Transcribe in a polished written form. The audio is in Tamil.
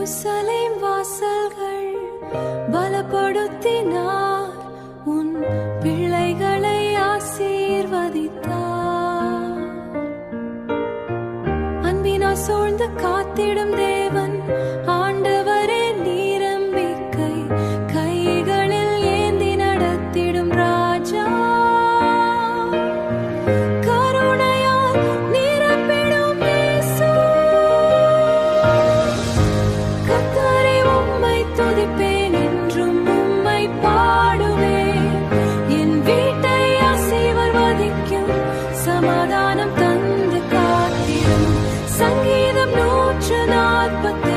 எருசலேம் வாசல்கள் பலப்படுத்தினார், உன் பிள்ளைகளை ஆசீர்வதித்தார். அன்பினால் சூழ்ந்து காத்திடும் தேவன் ஆண்டவரே நீரம்பிக்கை, கைகளில் ஏந்தி நடத்திடும் ராஜா. கருணையால் நிரம்பிடும் இயேசு, கர்த்தரே உம்மை துதிப்பேன், என்றும் உம்மை பாடுவேன். என் வீட்டை ஆசீர்வதிக்கும், சமாதானம் தந்து காத்திடும். சங்கீதம் 140